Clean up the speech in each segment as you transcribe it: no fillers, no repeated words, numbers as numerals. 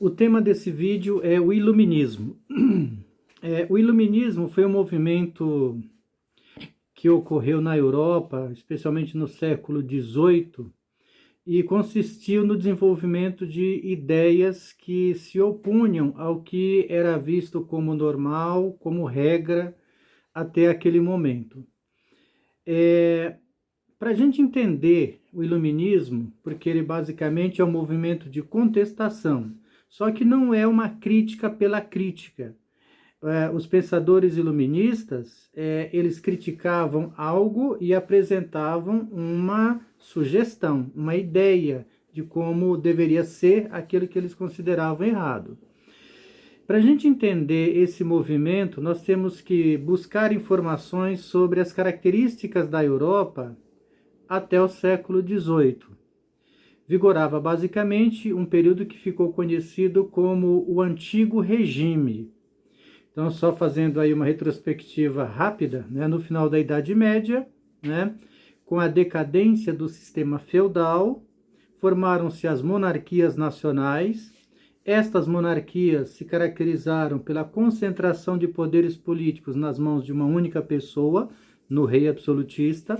O tema desse vídeo é o Iluminismo. O Iluminismo foi um movimento que ocorreu na Europa, especialmente no século XVIII, e consistiu no desenvolvimento de ideias que se opunham ao que era visto como normal, como regra, até aquele momento. Para a gente entender o Iluminismo, porque ele basicamente é um movimento de contestação, só que não é uma crítica pela crítica. Os pensadores iluministas, eles criticavam algo e apresentavam uma sugestão, uma ideia de como deveria ser aquilo que eles consideravam errado. Para a gente entender esse movimento, nós temos que buscar informações sobre as características da Europa até o século XVIII. Vigorava basicamente um período que ficou conhecido como o Antigo Regime. Então, só fazendo aí uma retrospectiva rápida, no final da Idade Média, com a decadência do sistema feudal, formaram-se as monarquias nacionais. Estas monarquias se caracterizaram pela concentração de poderes políticos nas mãos de uma única pessoa, no rei absolutista.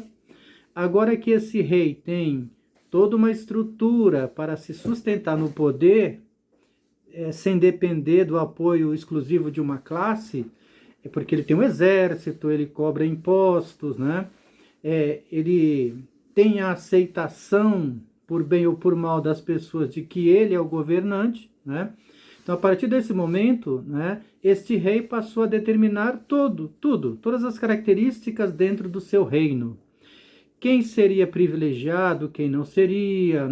Agora que esse rei tem toda uma estrutura para se sustentar no poder, sem depender do apoio exclusivo de uma classe, porque ele tem um exército, ele cobra impostos, ele tem a aceitação, por bem ou por mal, das pessoas de que ele é o governante, Então, a partir desse momento, este rei passou a determinar todas as características dentro do seu reino. Quem seria privilegiado, quem não seria,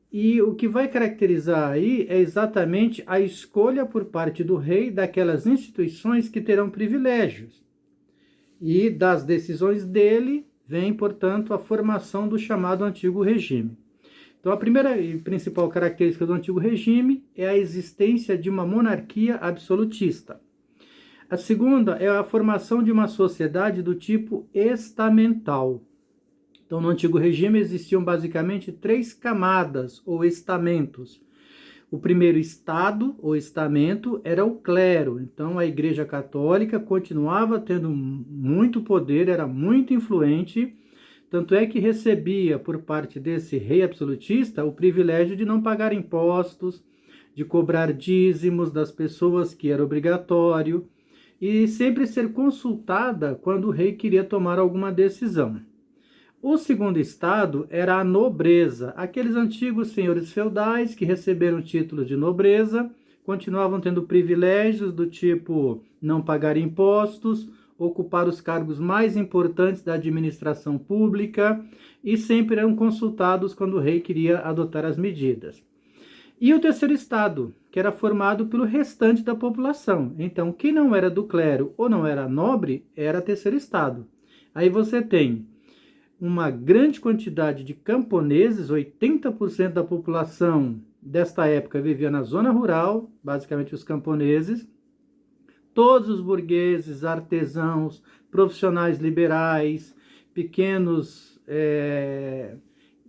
E o que vai caracterizar aí é exatamente a escolha por parte do rei daquelas instituições que terão privilégios. E das decisões dele vem, portanto, a formação do chamado Antigo Regime. Então, a primeira e principal característica do Antigo Regime é a existência de uma monarquia absolutista. A segunda é a formação de uma sociedade do tipo estamental. Então, no Antigo Regime existiam basicamente 3 camadas ou estamentos. O primeiro estado ou estamento era o clero. Então, a Igreja Católica continuava tendo muito poder, era muito influente, tanto é que recebia por parte desse rei absolutista o privilégio de não pagar impostos, de cobrar dízimos das pessoas, que era obrigatório, e sempre ser consultada quando o rei queria tomar alguma decisão. O segundo estado era a nobreza. Aqueles antigos senhores feudais que receberam títulos de nobreza continuavam tendo privilégios do tipo não pagar impostos, ocupar os cargos mais importantes da administração pública e sempre eram consultados quando o rei queria adotar as medidas. E o terceiro estado, que era formado pelo restante da população. Então, quem não era do clero ou não era nobre, era terceiro estado. Aí você tem uma grande quantidade de camponeses, 80% da população desta época vivia na zona rural, basicamente os camponeses, todos os burgueses, artesãos, profissionais liberais, pequenos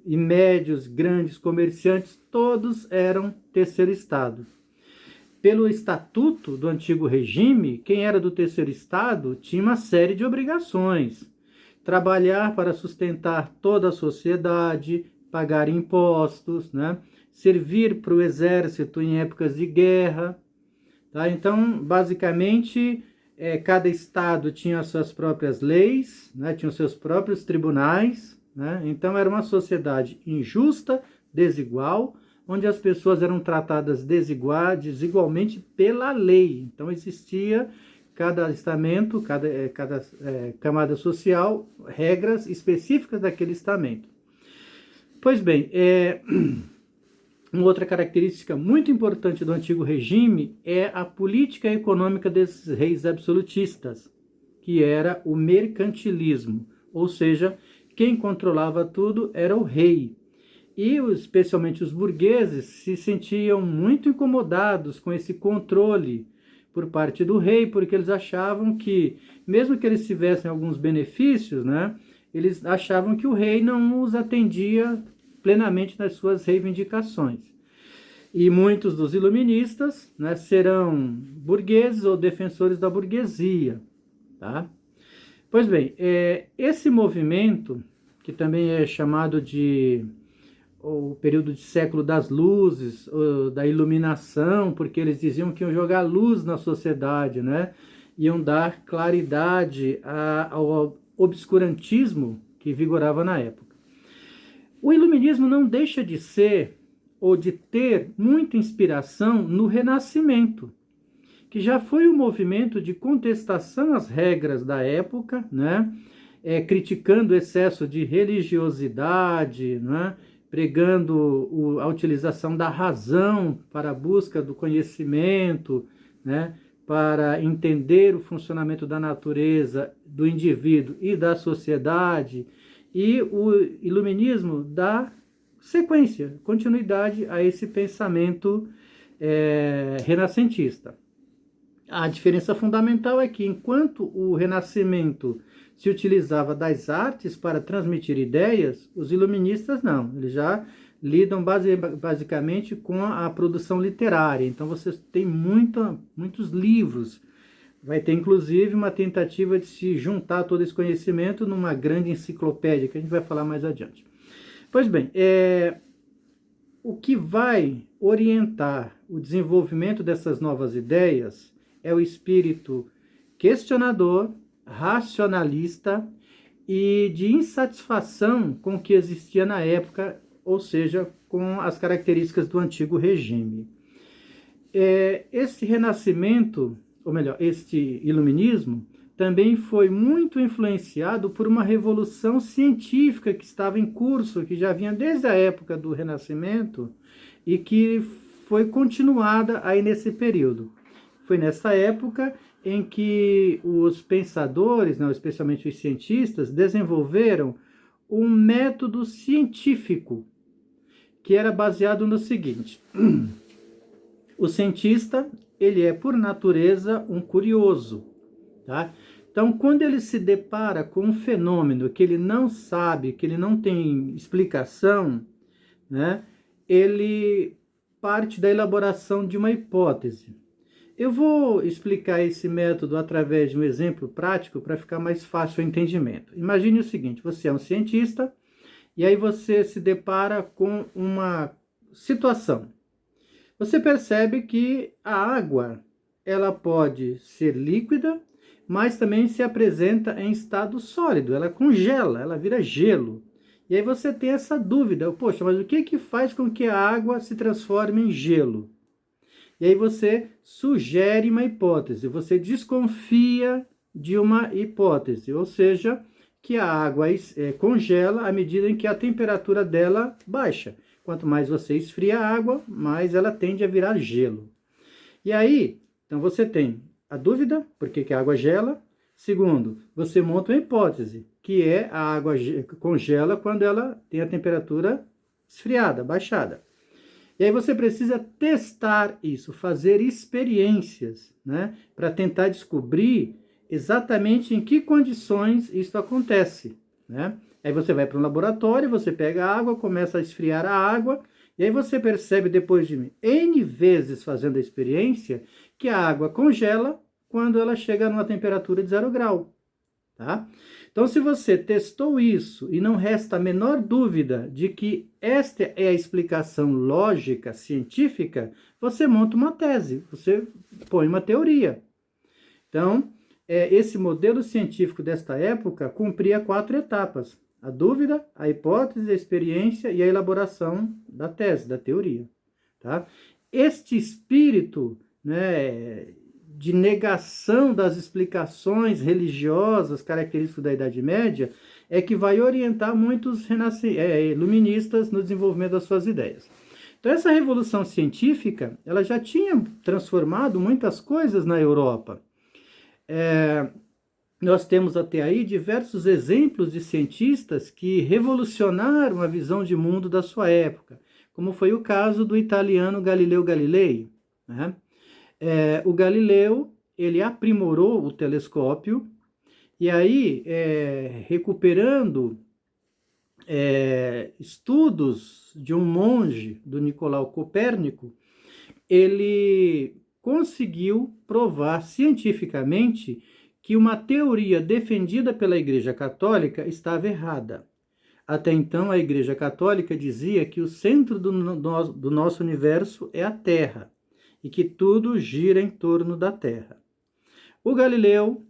e médios, grandes comerciantes, todos eram terceiro estado. Pelo estatuto do Antigo Regime, quem era do terceiro estado tinha uma série de obrigações. Trabalhar para sustentar toda a sociedade, pagar impostos, servir para o exército em épocas de guerra. Então, basicamente, cada estado tinha as suas próprias leis, tinha os seus próprios tribunais. Então, era uma sociedade injusta, desigual, onde as pessoas eram tratadas desigualmente pela lei. Então, existia cada estamento, cada camada social, regras específicas daquele estamento. Pois bem, uma outra característica muito importante do Antigo Regime é a política econômica desses reis absolutistas, que era o mercantilismo, ou seja, quem controlava tudo era o rei. E especialmente os burgueses se sentiam muito incomodados com esse controle por parte do rei, porque eles achavam que, mesmo que eles tivessem alguns benefícios, eles achavam que o rei não os atendia plenamente nas suas reivindicações. E muitos dos iluministas, né, serão burgueses ou defensores da burguesia. Tá? Pois bem, esse movimento, que também é chamado de o período de século das luzes, da iluminação, porque eles diziam que iam jogar luz na sociedade, né? Iam dar claridade ao obscurantismo que vigorava na época. O iluminismo não deixa de ser ou de ter muita inspiração no Renascimento, que já foi um movimento de contestação às regras da época, né? Criticando o excesso de religiosidade, né? Pregando a utilização da razão para a busca do conhecimento, né? Para entender o funcionamento da natureza, do indivíduo e da sociedade. E o iluminismo dá sequência, continuidade a esse pensamento renascentista. A diferença fundamental é que, enquanto o Renascimento se utilizava das artes para transmitir ideias, os iluministas não. Eles já lidam basicamente com a produção literária. Então, você tem muitos livros. Vai ter, inclusive, uma tentativa de se juntar todo esse conhecimento numa grande enciclopédia, que a gente vai falar mais adiante. Pois bem, o que vai orientar o desenvolvimento dessas novas ideias é o espírito questionador, racionalista e de insatisfação com o que existia na época, ou seja, com as características do antigo regime. Este renascimento, ou melhor, este iluminismo, também foi muito influenciado por uma revolução científica que estava em curso, que já vinha desde a época do Renascimento e que foi continuada aí nesse período. Foi nessa época em que os pensadores, não, especialmente os cientistas, desenvolveram um método científico que era baseado no seguinte: o cientista, ele é por natureza um curioso, tá? Então, quando ele se depara com um fenômeno que ele não sabe, que ele não tem explicação, né, ele parte da elaboração de uma hipótese. Eu vou explicar esse método através de um exemplo prático para ficar mais fácil o entendimento. Imagine o seguinte: você é um cientista e aí você se depara com uma situação. Você percebe que a água, ela pode ser líquida, mas também se apresenta em estado sólido, ela congela, ela vira gelo. E aí você tem essa dúvida: poxa, mas o que faz com que a água se transforme em gelo? E aí você sugere uma hipótese, você desconfia de uma hipótese, ou seja, que a água congela à medida em que a temperatura dela baixa. Quanto mais você esfria a água, mais ela tende a virar gelo. E aí, então você tem a dúvida, por que a água gela? Segundo, você monta uma hipótese, que é a água congela quando ela tem a temperatura esfriada, baixada. E aí você precisa testar isso, fazer experiências, né, para tentar descobrir exatamente em que condições isso acontece, né? Aí você vai para um laboratório, você pega a água, começa a esfriar a água, e aí você percebe, depois de N vezes fazendo a experiência, que a água congela quando ela chega numa temperatura de 0 grau, tá? Então, se você testou isso e não resta a menor dúvida de que esta é a explicação lógica, científica, você monta uma tese, você põe uma teoria. Então, esse modelo científico desta época cumpria 4 etapas: a dúvida, a hipótese, a experiência e a elaboração da tese, da teoria. Tá? Este espírito, né, de negação das explicações religiosas características da Idade Média é que vai orientar muitos iluministas no desenvolvimento das suas ideias. Então, essa revolução científica, ela já tinha transformado muitas coisas na Europa. Nós temos até aí diversos exemplos de cientistas que revolucionaram a visão de mundo da sua época, como foi o caso do italiano Galileu Galilei, né? O Galileu, ele aprimorou o telescópio e aí, recuperando estudos de um monge, do Nicolau Copérnico, ele conseguiu provar cientificamente que uma teoria defendida pela Igreja Católica estava errada. Até então, a Igreja Católica dizia que o centro do nosso universo é a Terra e que tudo gira em torno da Terra. O Galileu,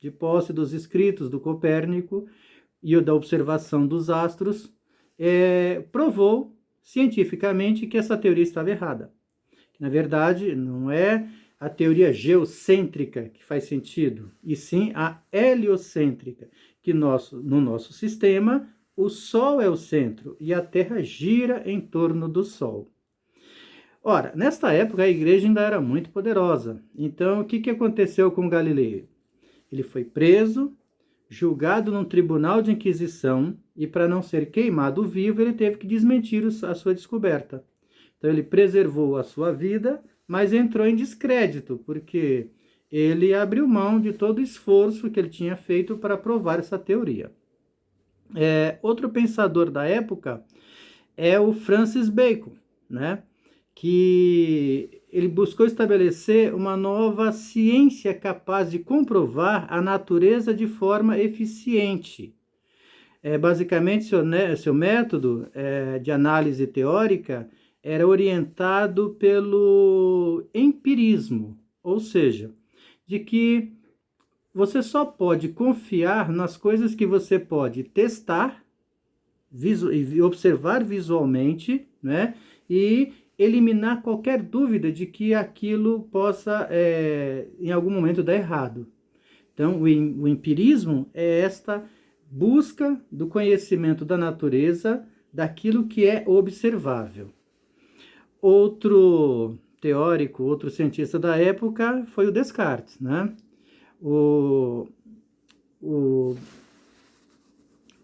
de posse dos escritos do Copérnico e da observação dos astros, provou cientificamente que essa teoria estava errada. Na verdade, não é a teoria geocêntrica que faz sentido, e sim a heliocêntrica, que no nosso sistema o Sol é o centro e a Terra gira em torno do Sol. Ora, nesta época a igreja ainda era muito poderosa. Então, o que aconteceu com Galileu? Ele foi preso, julgado num tribunal de inquisição e, para não ser queimado vivo, ele teve que desmentir a sua descoberta. Então, ele preservou a sua vida, mas entrou em descrédito, porque ele abriu mão de todo o esforço que ele tinha feito para provar essa teoria. Outro pensador da época é o Francis Bacon, né? Que ele buscou estabelecer uma nova ciência capaz de comprovar a natureza de forma eficiente. Basicamente, seu método de análise teórica era orientado pelo empirismo, ou seja, de que você só pode confiar nas coisas que você pode testar, observar visualmente, né? E eliminar qualquer dúvida de que aquilo possa, em algum momento, dar errado. Então, o empirismo é esta busca do conhecimento da natureza, daquilo que é observável. Outro teórico, outro cientista da época foi o Descartes, né? O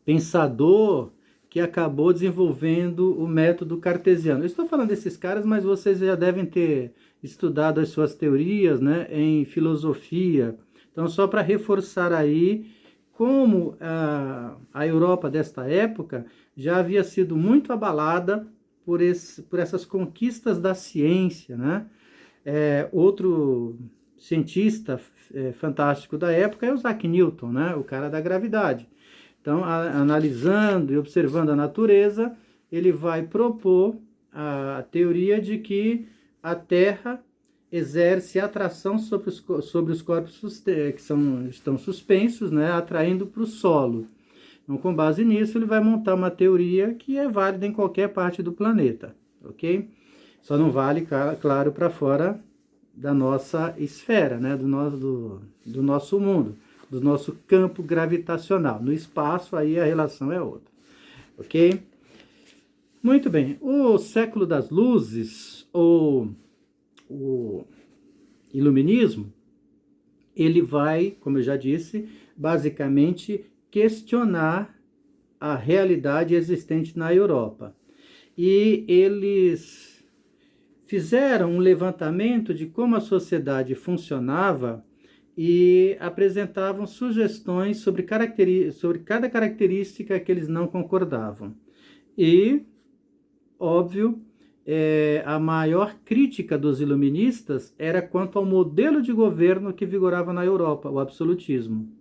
pensador que acabou desenvolvendo o método cartesiano. Eu estou falando desses caras, mas vocês já devem ter estudado as suas teorias, né, em filosofia. Então, só para reforçar aí como a Europa desta época já havia sido muito abalada por essas conquistas da ciência, né? Outro cientista fantástico da época é o Isaac Newton, né? O cara da gravidade. Então, analisando e observando a natureza, ele vai propor a teoria de que a Terra exerce atração sobre os corpos que estão suspensos, né, atraindo para o solo. Então, com base nisso, ele vai montar uma teoria que é válida em qualquer parte do planeta, ok? Só não vale, claro, para fora da nossa esfera, né, do nosso mundo, do nosso campo gravitacional. No espaço, aí a relação é outra, ok? Muito bem, o século das luzes, ou o iluminismo, ele vai, como eu já disse, basicamente questionar a realidade existente na Europa. E eles fizeram um levantamento de como a sociedade funcionava e apresentavam sugestões sobre cada característica que eles não concordavam. E, óbvio, a maior crítica dos iluministas era quanto ao modelo de governo que vigorava na Europa, o absolutismo.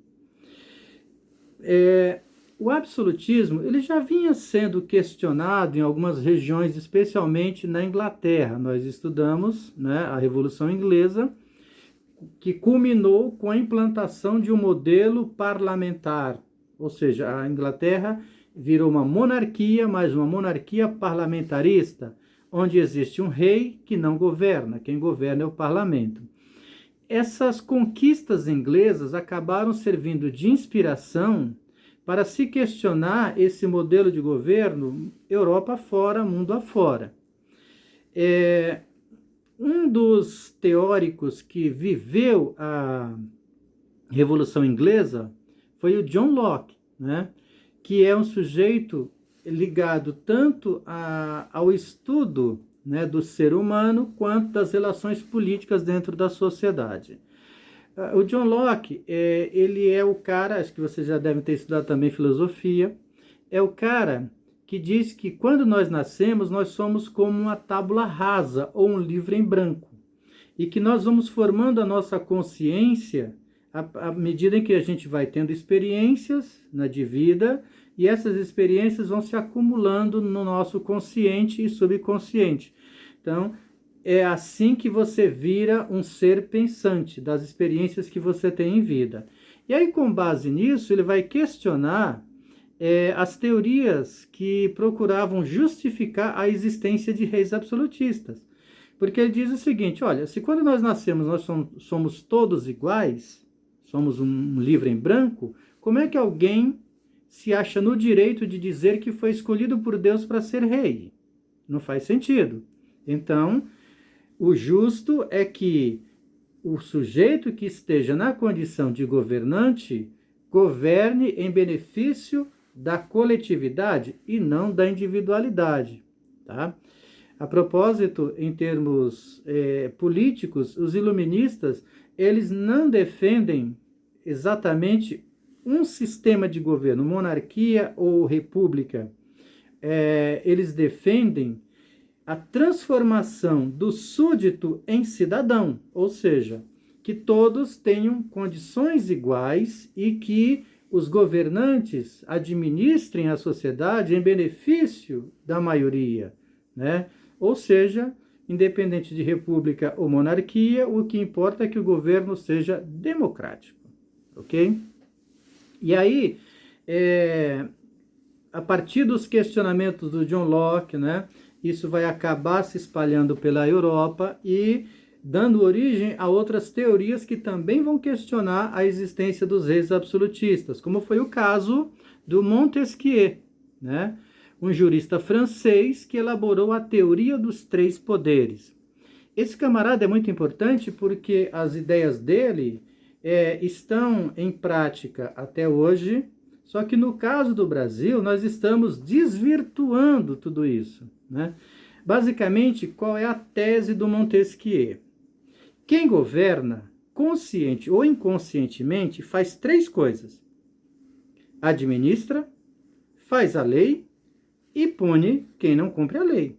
O absolutismo ele já vinha sendo questionado em algumas regiões, especialmente na Inglaterra. Nós estudamos, né, a Revolução Inglesa, que culminou com a implantação de um modelo parlamentar, ou seja, a Inglaterra virou uma monarquia, mas uma monarquia parlamentarista, onde existe um rei que não governa, quem governa é o parlamento. Essas conquistas inglesas acabaram servindo de inspiração para se questionar esse modelo de governo Europa afora, mundo afora. Um dos teóricos que viveu a Revolução Inglesa foi o John Locke, né? Que é um sujeito ligado tanto ao estudo, né, do ser humano quanto das relações políticas dentro da sociedade. O John Locke, ele é o cara, acho que vocês já devem ter estudado também filosofia, é o cara que diz que quando nós nascemos, nós somos como uma tábula rasa ou um livro em branco, e que nós vamos formando a nossa consciência à medida em que a gente vai tendo experiências de vida, e essas experiências vão se acumulando no nosso consciente e subconsciente. Então, é assim que você vira um ser pensante, das experiências que você tem em vida. E aí, com base nisso, ele vai questionar as teorias que procuravam justificar a existência de reis absolutistas. Porque ele diz o seguinte, olha, se quando nós nascemos nós somos todos iguais, somos um livro em branco, como é que alguém se acha no direito de dizer que foi escolhido por Deus para ser rei? Não faz sentido. Então, o justo é que o sujeito que esteja na condição de governante governe em benefício da coletividade e não da individualidade, tá? A propósito, em termos políticos, os iluministas, eles não defendem exatamente um sistema de governo, monarquia ou república. Eles defendem a transformação do súdito em cidadão, ou seja, que todos tenham condições iguais e que os governantes administrem a sociedade em benefício da maioria, né? Ou seja, independente de república ou monarquia, o que importa é que o governo seja democrático, ok? E aí, a partir dos questionamentos do John Locke, né, isso vai acabar se espalhando pela Europa e dando origem a outras teorias que também vão questionar a existência dos reis absolutistas, como foi o caso do Montesquieu, né? Um jurista francês que elaborou a teoria dos três poderes. Esse camarada é muito importante porque as ideias dele estão em prática até hoje, só que no caso do Brasil, nós estamos desvirtuando tudo isso, né? Basicamente, qual é a tese do Montesquieu? Quem governa, consciente ou inconscientemente, faz três coisas: administra, faz a lei e pune quem não cumpre a lei.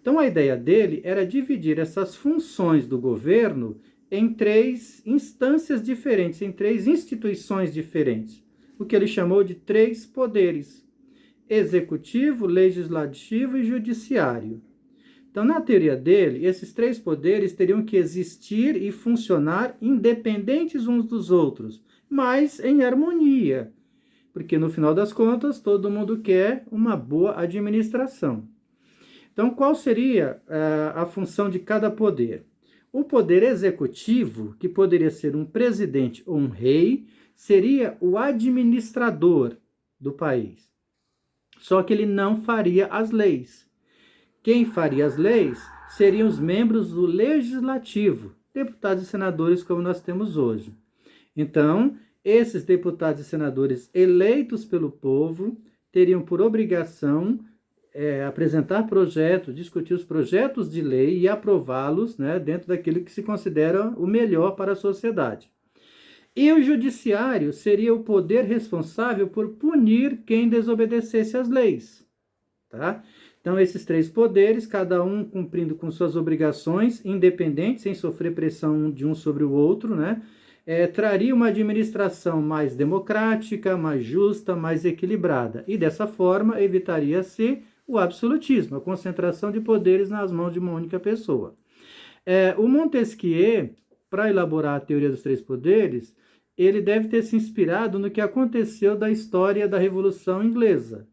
Então a ideia dele era dividir essas funções do governo em três instâncias diferentes, em três instituições diferentes, o que ele chamou de três poderes: executivo, legislativo e judiciário. Então, na teoria dele, esses três poderes teriam que existir e funcionar independentes uns dos outros, mas em harmonia, porque no final das contas todo mundo quer uma boa administração. Então, qual seria a função de cada poder? O poder executivo, que poderia ser um presidente ou um rei, seria o administrador do país. Só que ele não faria as leis. Quem faria as leis seriam os membros do legislativo, deputados e senadores como nós temos hoje. Então, esses deputados e senadores eleitos pelo povo teriam por obrigação apresentar projetos, discutir os projetos de lei e aprová-los, né, dentro daquilo que se considera o melhor para a sociedade. E o judiciário seria o poder responsável por punir quem desobedecesse às leis, tá? Então, esses três poderes, cada um cumprindo com suas obrigações, independentes, sem sofrer pressão de um sobre o outro, né? Traria uma administração mais democrática, mais justa, mais equilibrada. E, dessa forma, evitaria-se o absolutismo, a concentração de poderes nas mãos de uma única pessoa. O Montesquieu, para elaborar a teoria dos três poderes, ele deve ter se inspirado no que aconteceu da história da Revolução Inglesa.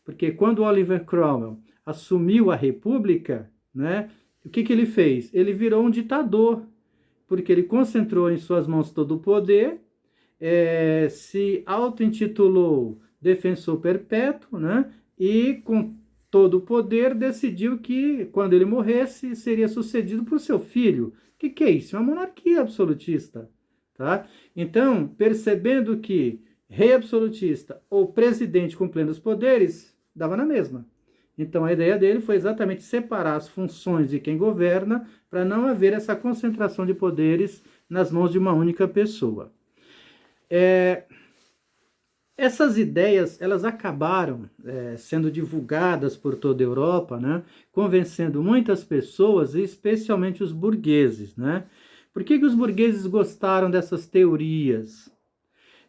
Porque quando Oliver Cromwell assumiu a República, né, o que ele fez? Ele virou um ditador, porque ele concentrou em suas mãos todo o poder, se auto-intitulou defensor perpétuo, né, e com todo o poder decidiu que, quando ele morresse, seria sucedido por seu filho. O que é isso? É uma monarquia absolutista. Tá? Então, percebendo que rei absolutista ou presidente com plenos poderes, dava na mesma. Então, a ideia dele foi exatamente separar as funções de quem governa para não haver essa concentração de poderes nas mãos de uma única pessoa. Essas ideias, elas acabaram sendo divulgadas por toda a Europa, né, convencendo muitas pessoas, especialmente os burgueses, né? Por que os burgueses gostaram dessas teorias?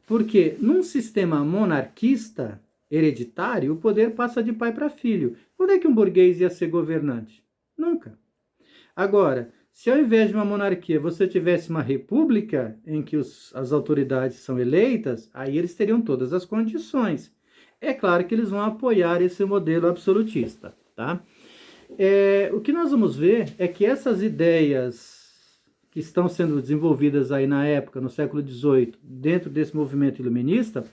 Porque num sistema monarquista hereditário, o poder passa de pai para filho. Quando é que um burguês ia ser governante? Nunca. Agora, se ao invés de uma monarquia você tivesse uma república em que as autoridades são eleitas, aí eles teriam todas as condições. É claro que eles vão apoiar esse modelo absolutista, tá? O que nós vamos ver é que essas ideias que estão sendo desenvolvidas aí na época, no século XVIII, dentro desse movimento iluminista,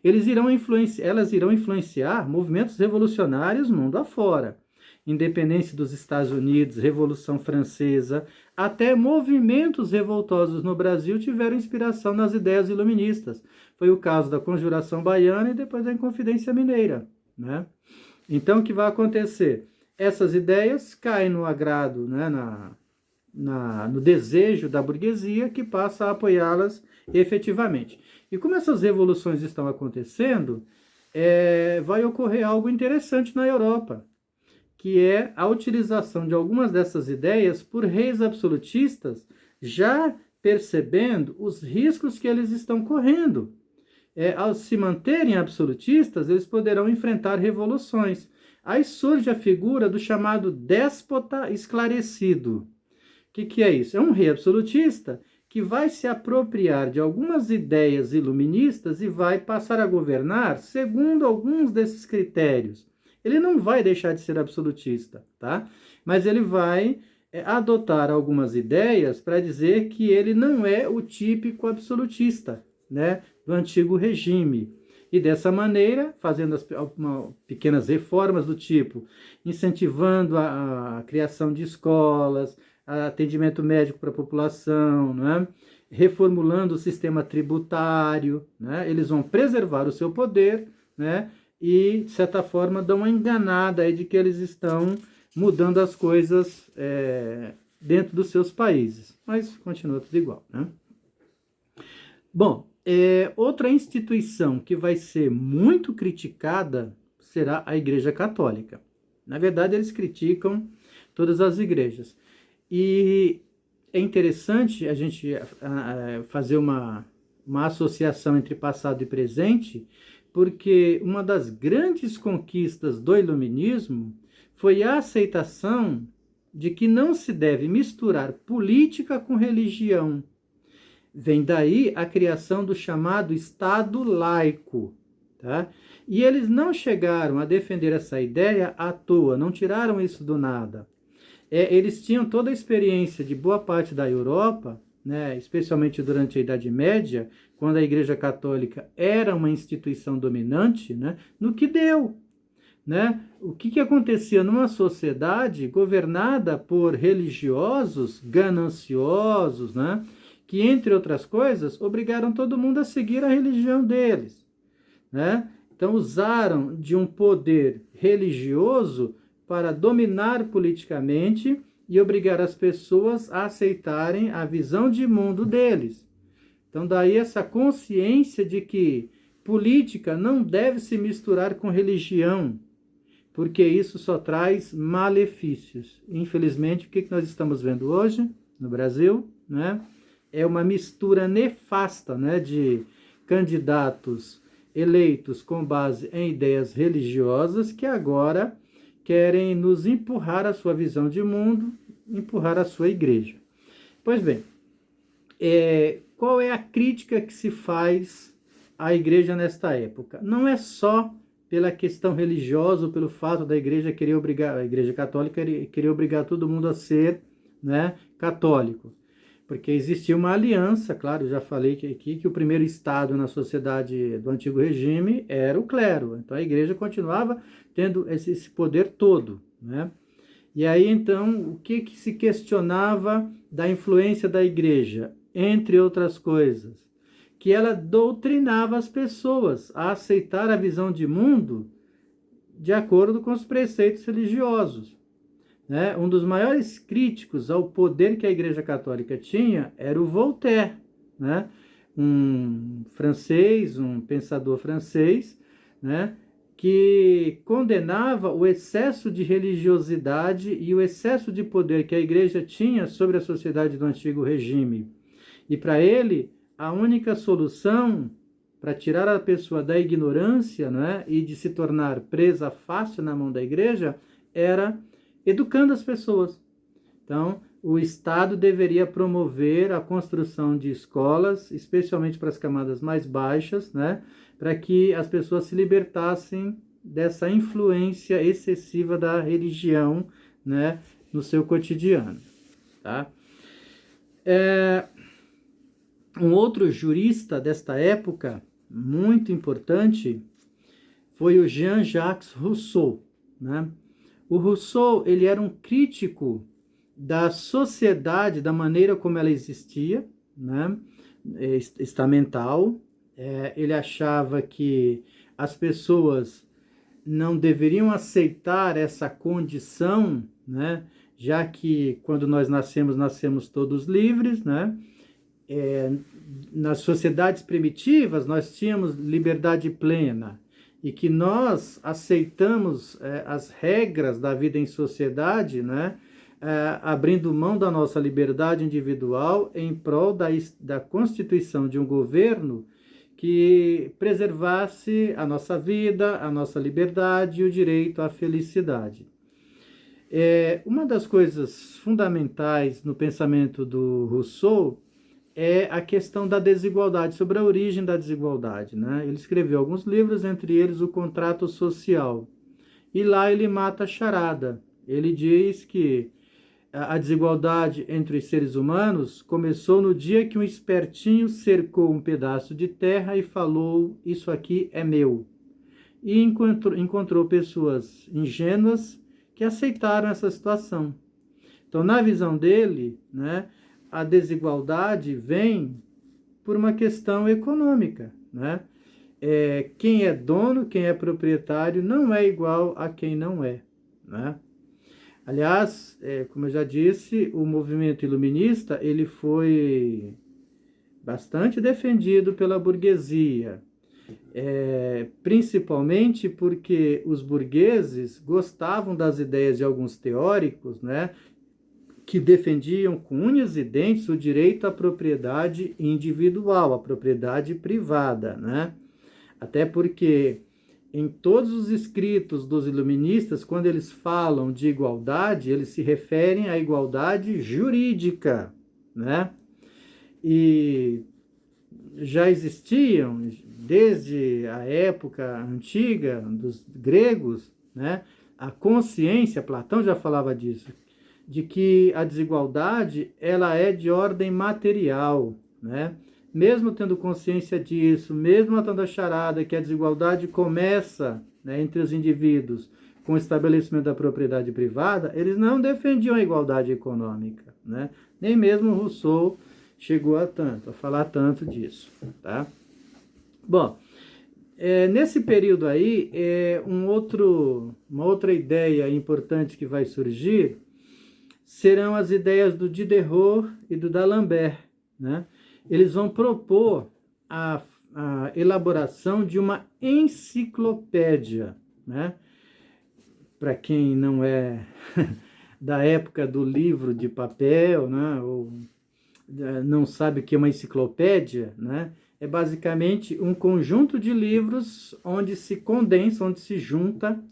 elas irão influenciar movimentos revolucionários mundo afora. Independência dos Estados Unidos, Revolução Francesa, até movimentos revoltosos no Brasil tiveram inspiração nas ideias iluministas. Foi o caso da Conjuração Baiana e depois da Inconfidência Mineira, né? Então, o que vai acontecer? Essas ideias caem no agrado, né, no desejo da burguesia, que passa a apoiá-las efetivamente. E como essas revoluções estão acontecendo, vai ocorrer algo interessante na Europa, que é a utilização de algumas dessas ideias por reis absolutistas, já percebendo os riscos que eles estão correndo. Ao se manterem absolutistas, eles poderão enfrentar revoluções. Aí surge a figura do chamado déspota esclarecido. O que é isso? É um rei absolutista que vai se apropriar de algumas ideias iluministas e vai passar a governar segundo alguns desses critérios. Ele não vai deixar de ser absolutista, tá? Mas ele vai adotar algumas ideias para dizer que ele não é o típico absolutista, né, do antigo regime. E dessa maneira, fazendo pequenas reformas do tipo, incentivando a criação de escolas, atendimento médico para a população, né? Reformulando o sistema tributário, né? Eles vão preservar o seu poder, né? E, de certa forma, dão uma enganada aí de que eles estão mudando as coisas dentro dos seus países. Mas continua tudo igual, né? Bom, outra instituição que vai ser muito criticada será a Igreja Católica. Na verdade, eles criticam todas as igrejas. E é interessante a gente fazer uma associação entre passado e presente, porque uma das grandes conquistas do iluminismo foi a aceitação de que não se deve misturar política com religião. Vem daí a criação do chamado Estado laico, tá? E eles não chegaram a defender essa ideia à toa, não tiraram isso do nada. Eles tinham toda a experiência de boa parte da Europa, né, especialmente durante a Idade Média, quando a Igreja Católica era uma instituição dominante, né, no que deu. Né? O que acontecia numa sociedade governada por religiosos gananciosos, né, que, entre outras coisas, obrigaram todo mundo a seguir a religião deles. Né? Então, usaram de um poder religioso para dominar politicamente e obrigar as pessoas a aceitarem a visão de mundo deles. Então, daí essa consciência de que política não deve se misturar com religião, porque isso só traz malefícios. Infelizmente, o que nós estamos vendo hoje no Brasil, né, é uma mistura nefasta, né, de candidatos eleitos com base em ideias religiosas que agora querem nos empurrar a sua visão de mundo, empurrar a sua igreja. Pois bem, qual é a crítica que se faz à igreja nesta época? Não é só pela questão religiosa, ou pelo fato da igreja querer obrigar, a igreja católica querer obrigar todo mundo a ser, né, católico. Porque existia uma aliança, claro, já falei aqui que o primeiro estado na sociedade do antigo regime era o clero. Então a igreja continuava tendo esse poder todo, né? E aí então o que se questionava da influência da igreja? Entre outras coisas, que ela doutrinava as pessoas a aceitar a visão de mundo de acordo com os preceitos religiosos. Né? Um dos maiores críticos ao poder que a Igreja Católica tinha era o Voltaire. Né? um francês, um pensador francês, né, que condenava o excesso de religiosidade e o excesso de poder que a igreja tinha sobre a sociedade do antigo regime. E para ele, a única solução para tirar a pessoa da ignorância, né, e de se tornar presa fácil na mão da igreja, era educando as pessoas. Então, o Estado deveria promover a construção de escolas, especialmente para as camadas mais baixas, né, para que as pessoas se libertassem dessa influência excessiva da religião, né, no seu cotidiano. Tá? Um outro jurista desta época, muito importante, foi o Jean-Jacques Rousseau. Né? O Rousseau, ele era um crítico da sociedade, da maneira como ela existia, né? Estamental. Ele achava que as pessoas não deveriam aceitar essa condição, né? Já que quando nós nascemos todos livres, né? Nas sociedades primitivas nós tínhamos liberdade plena e que nós aceitamos as regras da vida em sociedade, né? Abrindo mão da nossa liberdade individual em prol da constituição de um governo que preservasse a nossa vida, a nossa liberdade e o direito à felicidade. Uma das coisas fundamentais no pensamento do Rousseau é a questão da desigualdade, sobre a origem da desigualdade. Né? Ele escreveu alguns livros, entre eles O Contrato Social. E lá ele mata a charada. Ele diz que a desigualdade entre os seres humanos começou no dia que um espertinho cercou um pedaço de terra e falou: isso aqui é meu. E encontrou pessoas ingênuas que aceitaram essa situação. Então, na visão dele, né, a desigualdade vem por uma questão econômica. Né? Quem é dono, quem é proprietário, não é igual a quem não é. Né? Aliás, como eu já disse, o movimento iluminista ele foi bastante defendido pela burguesia, principalmente porque os burgueses gostavam das ideias de alguns teóricos, né, que defendiam com unhas e dentes o direito à propriedade individual, à propriedade privada. Né? Até porque em todos os escritos dos iluministas, quando eles falam de igualdade, eles se referem à igualdade jurídica, né? E já existiam, desde a época antiga dos gregos, né? A consciência, Platão já falava disso, de que a desigualdade ela é de ordem material, né? Mesmo tendo consciência disso, mesmo matando a charada que a desigualdade começa, né, entre os indivíduos com o estabelecimento da propriedade privada, eles não defendiam a igualdade econômica. Né? Nem mesmo Rousseau chegou a falar tanto disso. Tá? Bom, nesse período aí, uma outra ideia importante que vai surgir serão as ideias do Diderot e do D'Alembert. Né? Eles vão propor a elaboração de uma enciclopédia. Né? Para quem não é da época do livro de papel, né? Ou não sabe o que é uma enciclopédia, né? É basicamente um conjunto de livros onde se condensa, onde se junta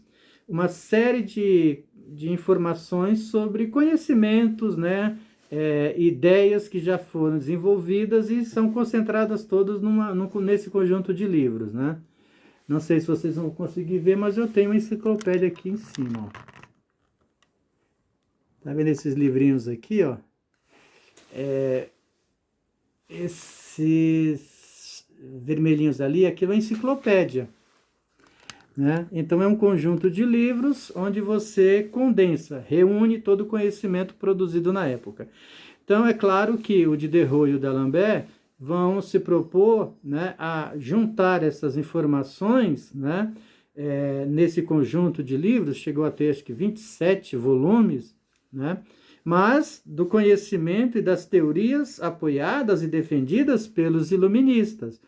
uma série de informações sobre conhecimentos, né? Ideias que já foram desenvolvidas e são concentradas todas nesse conjunto de livros, né? Não sei se vocês vão conseguir ver, mas eu tenho uma enciclopédia aqui em cima, ó. Tá vendo esses livrinhos aqui, ó? Esses vermelhinhos ali, aquilo é enciclopédia. Né? Então é um conjunto de livros onde você condensa, reúne todo o conhecimento produzido na época. Então é claro que o Diderot e o D'Alembert vão se propor, né, a juntar essas informações, né, nesse conjunto de livros, chegou a ter acho que 27 volumes, né, mas do conhecimento e das teorias apoiadas e defendidas pelos iluministas,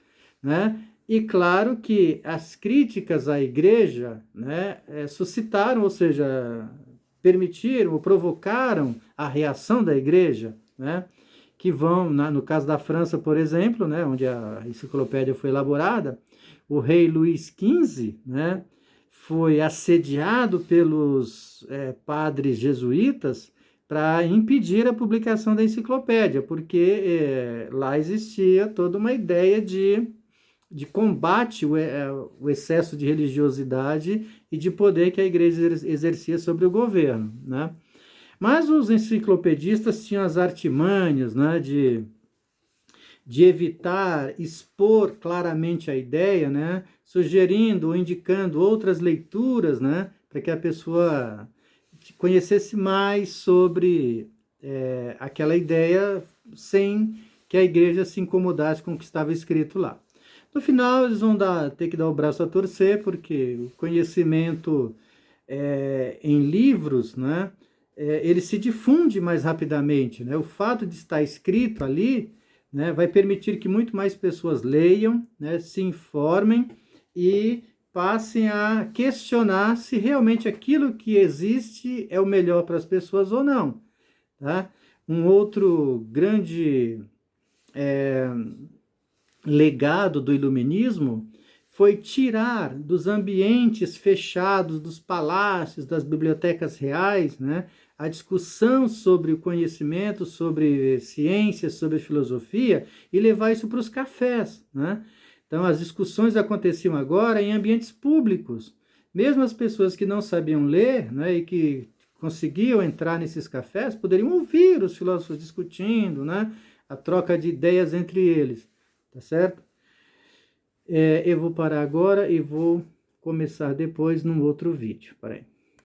né? E claro que as críticas à igreja, né, suscitaram, ou seja, permitiram ou provocaram a reação da igreja, né? Que vão, no caso da França, por exemplo, né, onde a enciclopédia foi elaborada, o rei Luís XV, né, foi assediado pelos padres jesuítas para impedir a publicação da enciclopédia, porque lá existia toda uma ideia de combate o excesso de religiosidade e de poder que a igreja exercia sobre o governo, né? Mas os enciclopedistas tinham as artimanhas, né, de evitar expor claramente a ideia, né, sugerindo ou indicando outras leituras, né, para que a pessoa conhecesse mais sobre aquela ideia sem que a igreja se incomodasse com o que estava escrito lá. No final, eles vão ter que dar o braço a torcer, porque o conhecimento em livros, né, ele se difunde mais rapidamente, né? O fato de estar escrito ali, né, vai permitir que muito mais pessoas leiam, né, se informem e passem a questionar se realmente aquilo que existe é o melhor para as pessoas ou não, tá? Um outro grande legado do iluminismo foi tirar dos ambientes fechados, dos palácios, das bibliotecas reais, né, a discussão sobre o conhecimento, sobre ciência, sobre filosofia, e levar isso para os cafés, né? Então, as discussões aconteciam agora em ambientes públicos. Mesmo as pessoas que não sabiam ler, né, e que conseguiam entrar nesses cafés, poderiam ouvir os filósofos discutindo, né, a troca de ideias entre eles, tá certo? Eu vou parar agora e vou começar depois num outro vídeo. Peraí.